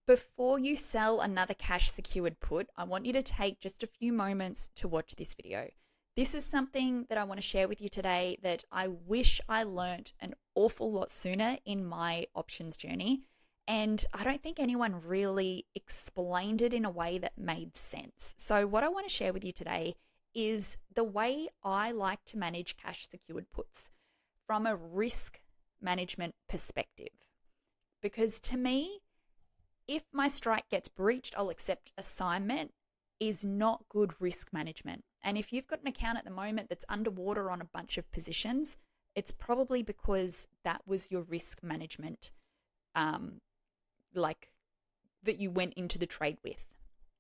Before you sell another cash secured put, I want you to take just a few moments to watch this video. This is something that I want to share with you today that I wish I learnt an awful lot sooner in my options journey. And I don't think anyone really explained it in a way that made sense. So, what I want to share with you today is the way I like to manage cash secured puts from a risk management perspective. Because to me, if my strike gets breached, I'll accept assignment is not good risk management. And if you've got an account at the moment that's underwater on a bunch of positions, it's probably because that was your risk management, like that you went into the trade with,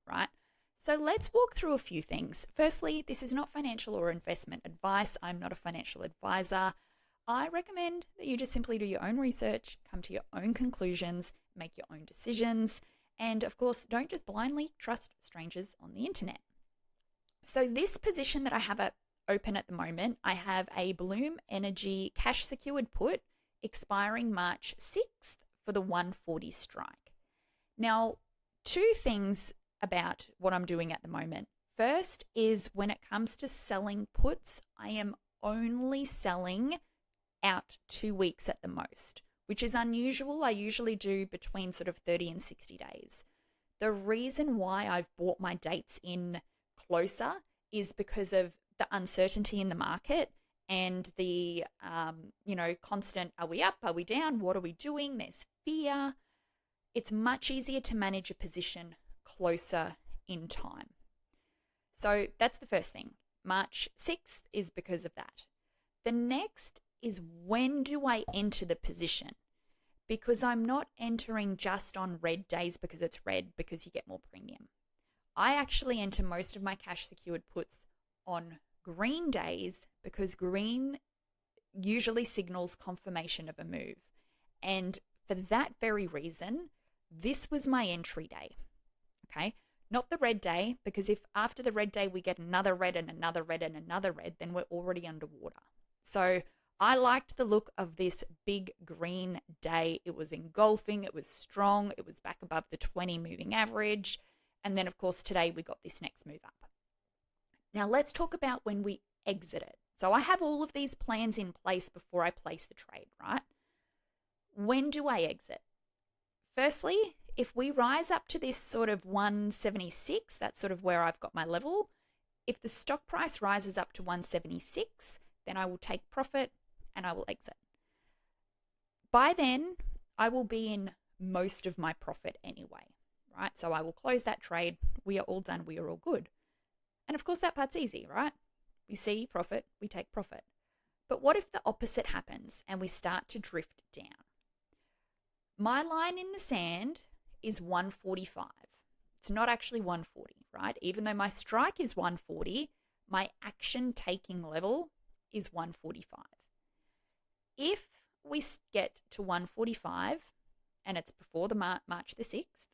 right? So let's walk through a few things. Firstly, this is not financial or investment advice. I'm not a financial advisor. I recommend that you just simply do your own research, come to your own conclusions, make your own decisions, and of course, don't just blindly trust strangers on the internet. So this position that I have open at the moment, I have a Bloom Energy cash secured put expiring March 6th for the 140 strike. Now, two things about what I'm doing at the moment. First is when it comes to selling puts, I am only selling out 2 weeks at the most, which is unusual. I usually do between sort of 30 and 60 days. The reason why I've brought my dates in closer is because of the uncertainty in the market and the, constant, are we up, are we down, what are we doing? There's fear. It's much easier to manage a position closer in time. So that's the first thing. March 6th is because of that. The next is when do I enter the position? Because I'm not entering just on red days because it's red because you get more premium. I actually enter most of my cash secured puts on green days because green usually signals confirmation of a move. And for that very reason, this was my entry day. Okay. Not the red day, because if after the red day we get another red and another red and another red, then we're already underwater. So I liked the look of this big green day. It was engulfing, it was strong, it was back above the 20 moving average. And then, of course, today we got this next move up. Now, let's talk about when we exit it. So I have all of these plans in place before I place the trade, right? When do I exit? Firstly, if we rise up to this sort of 176, that's sort of where I've got my level. If the stock price rises up to 176, then I will take profit and I will exit. By then, I will be in most of my profit anyway, right? So I will close that trade. We are all done. We are all good. And of course, that part's easy, right? We see profit, we take profit. But what if the opposite happens and we start to drift down? My line in the sand is 145. It's not actually 140, right? Even though my strike is 140, my action taking level is 145. If we get to 145 and it's before the March the 6th,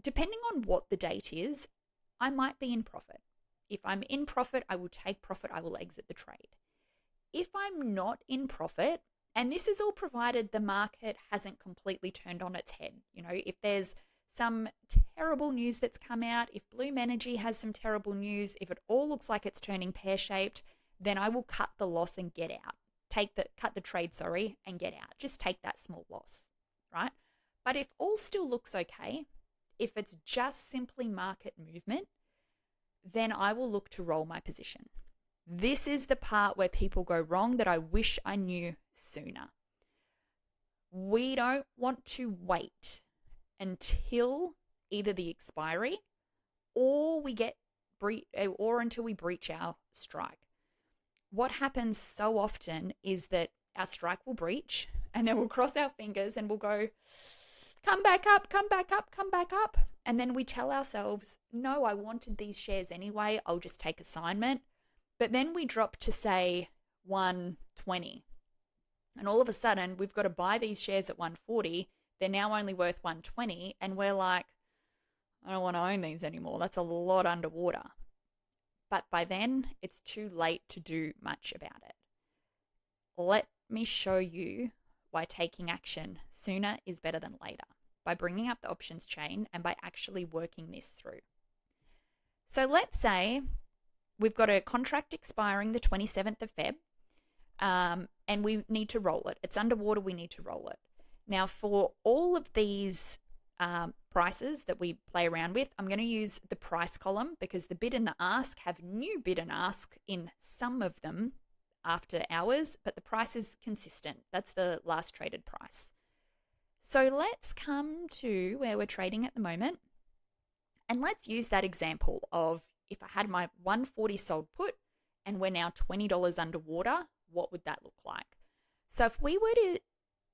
depending on what the date is, I might be in profit. If I'm in profit, I will take profit, I will exit the trade. If I'm not in profit, and this is all provided the market hasn't completely turned on its head. If there's some terrible news that's come out, if Bloom Energy has some terrible news, if it all looks like it's turning pear-shaped, then I will cut the loss and get out. Cut the trade, and get out. Just take that small loss, right? But if all still looks okay, if it's just simply market movement, then I will look to roll my position. This is the part where people go wrong that I wish I knew sooner. We don't want to wait until either the expiry or until we breach our strike. What happens so often is that our strike will breach and then we'll cross our fingers and we'll go, come back up, come back up, come back up. And then we tell ourselves, no, I wanted these shares anyway. I'll just take assignment. But then we drop to, say, 120. And all of a sudden, we've got to buy these shares at 140. They're now only worth 120. And we're like, I don't want to own these anymore. That's a lot underwater. But by then, it's too late to do much about it. Let me show you why taking action sooner is better than later. by bringing up the options chain and by actually working this through. So let's say we've got a contract expiring the 27th of Feb, and we need to roll it. It's underwater, we need to roll it. Now, for all of these prices that we play around with, I'm going to use the price column because the bid and the ask have new bid and ask in some of them after hours, but the price is consistent. That's the last traded price. So let's come to where we're trading at the moment, and let's use that example of if I had my 140 sold put and we're now $20 underwater, what would that look like? So if we were to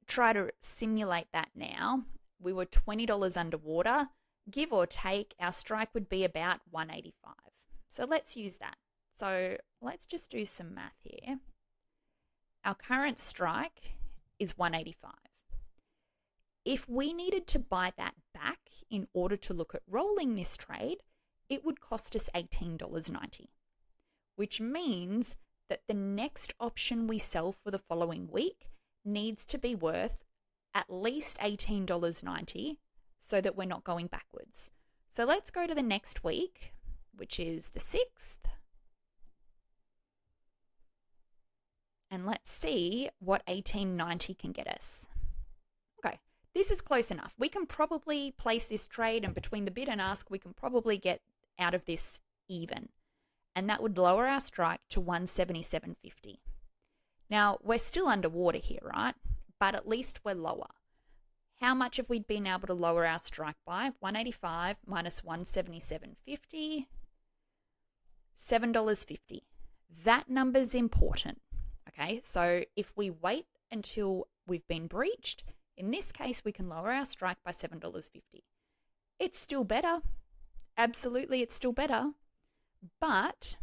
try to simulate that now, we were $20 underwater, give or take, our strike would be about 185. So let's use that. So let's just do some math here. Our current strike is 185. If we needed to buy that back in order to look at rolling this trade, it would cost us $18.90, which means that the next option we sell for the following week needs to be worth at least $18.90 so that we're not going backwards. So let's go to the next week, which is the 6th. And let's see what $18.90 can get us. Okay, this is close enough. We can probably place this trade, and between the bid and ask, we can probably get out of this even. And that would lower our strike to 177.50. Now, we're still underwater here, right? But at least we're lower. How much have we been able to lower our strike by? 185 minus 177.50, $7.50. That number's important. Okay, so if we wait until we've been breached, in this case, we can lower our strike by $7.50. It's still better. Absolutely, it's still better. But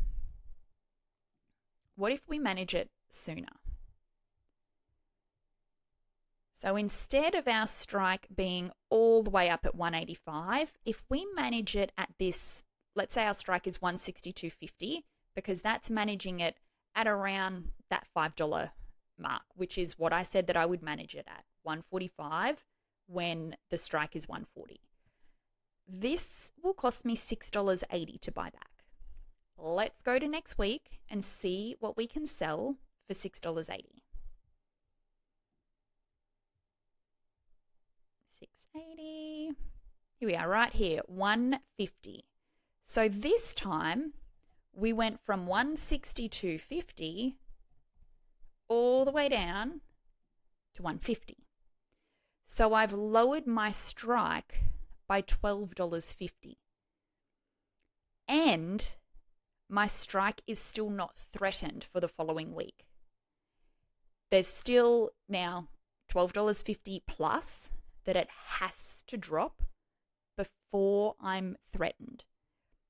what if we manage it sooner? So instead of our strike being all the way up at 185, if we manage it at this, let's say our strike is 162.50, because that's managing it at around that $5 mark, which is what I said that I would manage it at, 145 when the strike is 140. This will cost me $6.80 to buy back. Let's go to next week and see what we can sell for $6.80. 680. Here we are, right here, 150. So this time we went from 162.50 all the way down to 150. So I've lowered my strike by $12.50. And my strike is still not threatened for the following week. There's still now $12.50 plus that it has to drop before I'm threatened.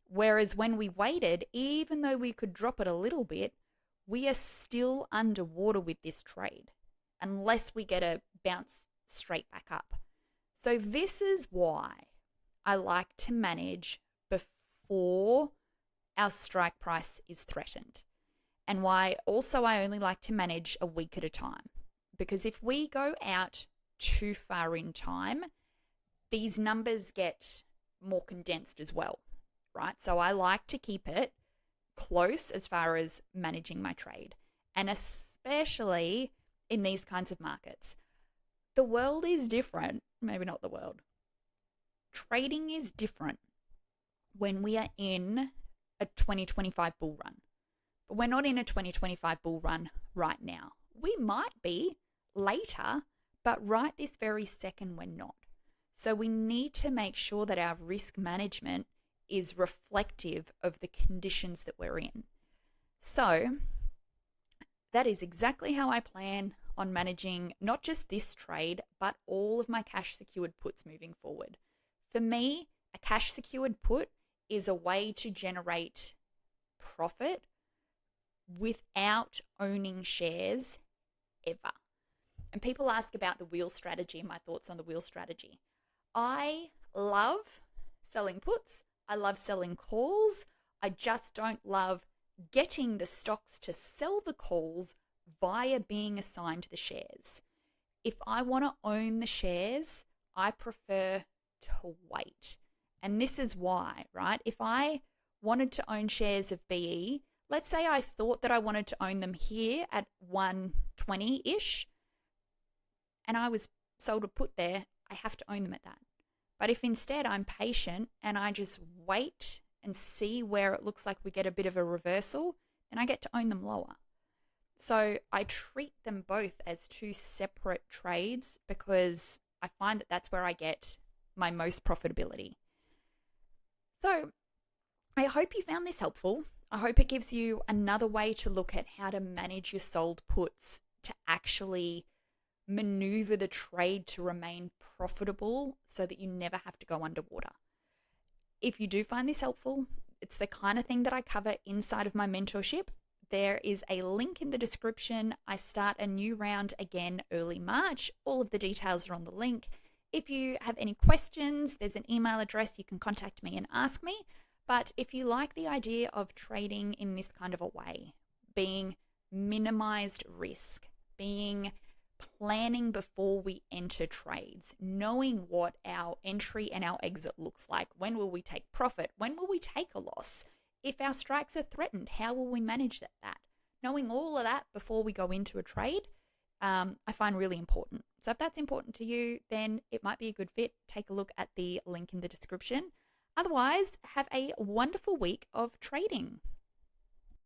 Whereas when we waited, even though we could drop it a little bit, we are still underwater with this trade unless we get a bounce straight back up. So this is why I like to manage before our strike price is threatened, and why also I only like to manage a week at a time. Because if we go out too far in time, these numbers get more condensed as well, right? So I like to keep it close as far as managing my trade, and especially in these kinds of markets. The world is different, maybe not the world. Trading is different when we are in a 2025 bull run. But we're not in a 2025 bull run right now. We might be later, but right this very second we're not. So we need to make sure that our risk management is reflective of the conditions that we're in. So that is exactly how I plan on managing not just this trade, but all of my cash secured puts moving forward. For me, a cash secured put is a way to generate profit without owning shares ever. And people ask about the wheel strategy and my thoughts on the wheel strategy. I love selling puts. I love selling calls. I just don't love getting the stocks to sell the calls via being assigned the shares. If I want to own the shares, I prefer to wait. And this is why, right? If I wanted to own shares of BE, let's say I thought that I wanted to own them here at 120 ish, and I was sold a put there, I have to own them at that. But if instead I'm patient and I just wait and see where it looks like we get a bit of a reversal, then I get to own them lower. So I treat them both as two separate trades because I find that that's where I get my most profitability. So I hope you found this helpful. I hope it gives you another way to look at how to manage your sold puts to actually maneuver the trade to remain profitable so that you never have to go underwater. If you do find this helpful, it's the kind of thing that I cover inside of my mentorship. There is a link in the description. I start a new round again early March. All of the details are on the link. If you have any questions, there's an email address you can contact me and ask me. But if you like the idea of trading in this kind of a way, being minimized risk, being planning before we enter trades, knowing what our entry and our exit looks like. When will we take profit? When will we take a loss? If our strikes are threatened, how will we manage that? Knowing all of that before we go into a trade, I find really important. So if that's important to you, then it might be a good fit. Take a look at the link in the description. Otherwise, have a wonderful week of trading.